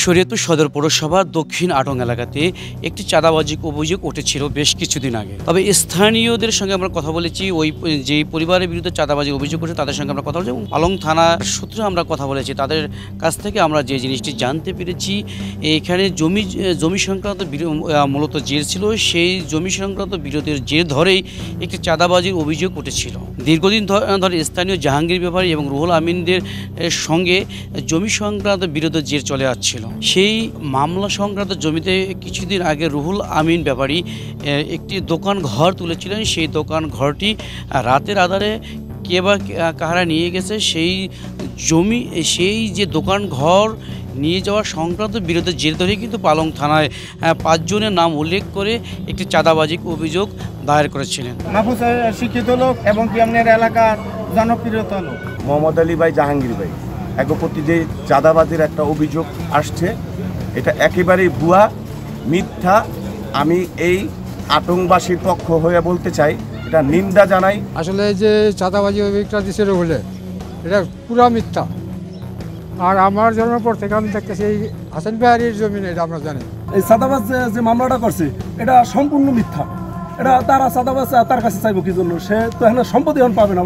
শরীয়তপুর সদর পৌরসভা দক্ষিণ আটং এলাকাতে একটি চাঁদাবাজির অভিযোগ উঠেছিল বেশ কিছুদিন আগে। তবে স্থানীয়দের সঙ্গে আমরা কথা বলেছি, ওই যে পরিবারের বিরুদ্ধে চাঁদাবাজির অভিযোগ উঠেছে তাদের সঙ্গে আমরা কথা বলেছি এবং পালং থানার সূত্রে আমরা কথা বলেছি। তাদের কাছ থেকে আমরা যে জিনিসটি জানতে পেরেছি, এখানে জমি সংক্রান্ত মূলত জের ছিল, সেই জমি সংক্রান্ত বিরোধের জের ধরেই একটি চাঁদাবাজির অভিযোগ উঠেছিল। দীর্ঘদিন ধরে স্থানীয় জাহাঙ্গীর ব্যাপারী এবং রুহুল আমিনদের সঙ্গে জমি সংক্রান্ত বিরোধের জের চলে আসছিল। সেই মামলা সংক্রান্ত জমিতে কিছুদিন আগে রুহুল আমিন ব্যাপারী একটি দোকান ঘর তুলেছিলেন। সেই দোকান ঘরটি রাতের আধারে কে বা কাহারা নিয়ে গেছে, সেই জমি সেই যে দোকান ঘর নিয়ে যাওয়া সংক্রান্ত বিরোধের জের ধরেই কিন্তু পালং থানায় 5 জনের নাম উল্লেখ করে একটি চাঁদাবাজির অভিযোগ দায়ের করেছিলেন। মাহফুজ শিক্ষিত লোক এবং কি আপনার এলাকার জনপ্রিয়তা লোক মোহাম্মদ আলী ভাই, জাহাঙ্গীর ভাই একপতি যে চাঁদাবাজির একটা অভিযোগ আসছে, এটা একেবারেই ভুয়া, মিথ্যা। আমি এই আতঙ্কবাসীর পক্ষ হয়ে বলতে চাই, এটা নিন্দা জানাই। আসলে এই যে চাঁদাবাজি অভিযোগটা দিছিল বলে এটা পুরা মিথ্যা। আর আমার জন্মের পর থেকে আমি দেখতেছি এই হাসান বিহারির জমিনে, এটা আমরা জানি। এই চাঁদাবাজ যে মামলাটা করছে এটা সম্পূর্ণ মিথ্যা। এটা তারা চাঁদাবাজ তার কাছে চাইবো কি জন্য? সে তো এখানে সম্পত্তি এখন পাবে না,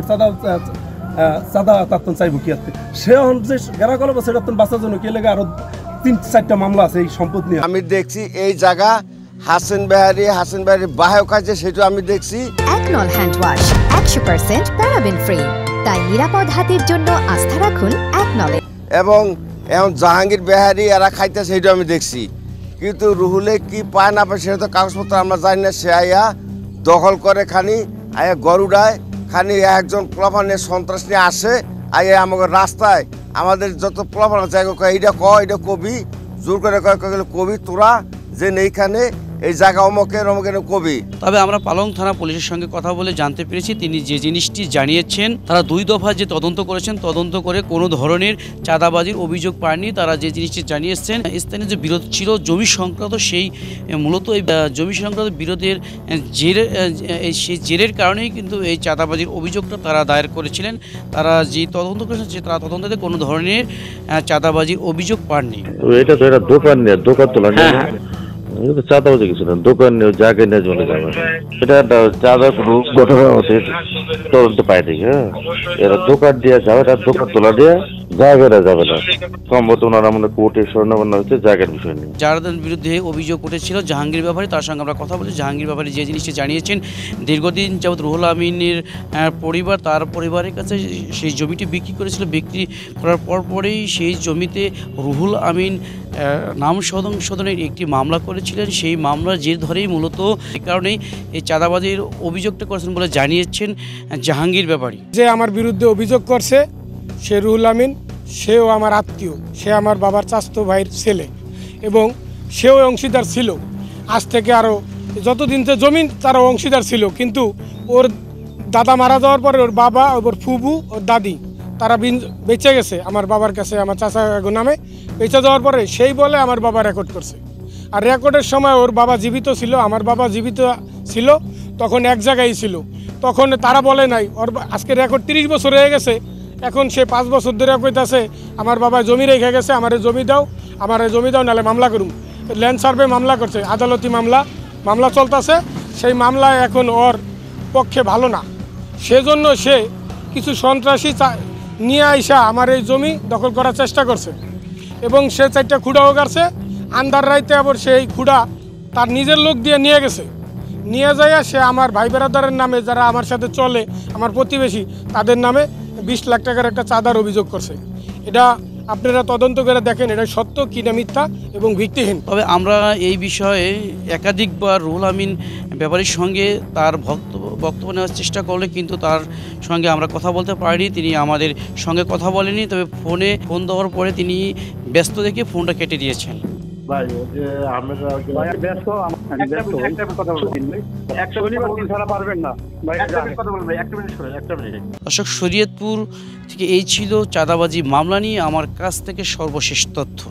চাঁদা তার চাইবো কি আছে? সে এখন যে গেরা গল্প সেটা বাঁচার জন্য কে লেগে আরো 3-4টা মামলা আছে এই সম্পদ নিয়ে। আমি দেখছি এই জায়গা হাসান বিহারি বাহক আছে, সেটা আমি দেখছি। একনল হ্যান্ড ওয়াশ 100% প্যারাবেন ফ্রি, তাই নিরাপদ হাতের জন্য আস্থা রাখুন একনলে। এবং এখন জাহাঙ্গীর বিহারি এরা খাইতে, সেটা আমি দেখছি। কিন্তু রুহুলে কি পায় না পায় সেটা তো কাগজপত্র আমরা জানি না। সে আয়া দখল করে, খানি আয়া গরুডায়, খানি একজন প্লাফানের সন্ত্রাস নিয়ে আসে, আয়া আমাদের রাস্তায় আমাদের যত প্লাফান আছে এইটা এটা কবি, জোর করে কবি তোরা যে এইখানে এই জায়গা অমকের কবি। তবে আমরা পালং থানা পুলিশের সঙ্গে কথা বলে জানতে পেরেছি, তিনি যে জিনিসটি জানিয়েছেন, তারা 2 দফা যে তদন্ত করেছেন, তদন্ত করে কোনো ধরনের চাঁদাবাজির অভিযোগ পায়নি। তারা যে জিনিসটি জানিয়েছেন, স্থানীয় যে বিরোধ ছিল জমি সংক্রান্ত, সেই মূলত এই জমি সংক্রান্ত বিরোধের সেই জেরের কারণেই কিন্তু এই চাঁদাবাজির অভিযোগটা তারা দায়ের করেছিলেন। তারা যে তদন্ত করেছেন, তারা তদন্তে কোনো ধরনের চাঁদাবাজির অভিযোগ পাননি। এটা তো একটা দোকান তোলা চাঁদাবাজি কিছু না, দোকান নিয়ে জায়গায় নিয়ে চলে যাবে, এটা একটা চাঁদা কোনো ঘটনা হতে তদন্ত পায়নি। হ্যাঁ, এরা দোকান দিয়ে যাবে, তার দোকান তোলা দিয়ে জায়গাটা যাবে না। সম্ভবত ওনারা মনে কোর্টে স্বর্ণাপন্ন হচ্ছে জায়গার বিষয় নিয়ে। যাদের বিরুদ্ধে অভিযোগ উঠেছিল জাহাঙ্গীর ব্যাপারী, তার সঙ্গে আমরা কথা বলি। জাহাঙ্গীর ব্যাপারী যে জিনিসটি জানিয়েছেন, দীর্ঘদিন যাবৎ রুহুল আমিনের পরিবার তার পরিবারের কাছে সেই জমিটি বিক্রি করেছিল। বিক্রি করার পরেই সেই জমিতে রুহুল আমিন নাম সংশোধনের একটি মামলা করেছিলেন। সেই মামলার জের ধরেই মূলত এই কারণেই এই চাঁদাবাজির অভিযোগটা করেছেন বলে জানিয়েছেন জাহাঙ্গীর ব্যাপারী। যে আমার বিরুদ্ধে অভিযোগ করছে সে রুহুল আমিন, সেও আমার আত্মীয়, সে আমার বাবার চাচাতো ভাইয়ের ছেলে এবং সেও অংশীদার ছিল। আজ থেকে আরও যতদিন তো জমিন তারও অংশীদার ছিল, কিন্তু ওর দাদা মারা যাওয়ার পরে ওর বাবা, ওর ফুবু, ওর দাদি তারা বেঁচে গেছে আমার বাবার কাছে, আমার চাচা নামে বেঁচে যাওয়ার পরে সেই বলে আমার বাবা রেকর্ড করছে। আর রেকর্ডের সময় ওর বাবা জীবিত ছিল, আমার বাবা জীবিত ছিল, তখন এক জায়গায় ছিল। তখন তারা বলে নাই, ওর আজকে রেকর্ড 30 বছর হয়ে গেছে, এখন সে 5 বছর ধরে কইতাছে আমার বাবা জমি রেখে গেছে, আমার জমি দাও নাহলে মামলা করুন। ল্যান্ড সার্ভে মামলা করছে, আদালতি মামলা চলতেছে। সেই মামলায় এখন ওর পক্ষে ভালো না, সেজন্য সে কিছু সন্ত্রাসী নিয়ে আইসা আমার এই জমি দখল করার চেষ্টা করছে এবং সে 4টা খুঁড়াও গাড়ছে। আন্দার রাইতে আবার সেই খুঁড়া তার নিজের লোক দিয়ে নিয়ে গেছে। নিয়ে যাইয়া সে আমার ভাই বেড়াদারের নামে, যারা আমার সাথে চলে, আমার প্রতিবেশী, তাদের নামে 20 লাখ টাকার একটা চাঁদার অভিযোগ করছে। এটা আপনারা তদন্ত করে দেখেন এটা সত্য কিনা মিথ্যা এবং ভিত্তিহীন। তবে আমরা এই বিষয়ে একাধিকবার রুহুল আমিন ব্যাপারীর সঙ্গে তার বক্তব্য নেওয়ার চেষ্টা করলে কিন্তু তার সঙ্গে আমরা কথা বলতে পারিনি। তিনি আমাদের সঙ্গে কথা বলেনি। তবে ফোন দেওয়ার পরে তিনি ব্যস্ত দেখে ফোনটা কেটে দিয়েছেন। দর্শক, শরীয়তপুর থেকে এই ছিল চাঁদাবাজি মামলা নিয়ে আমার কাছ থেকে সর্বশেষ তথ্য।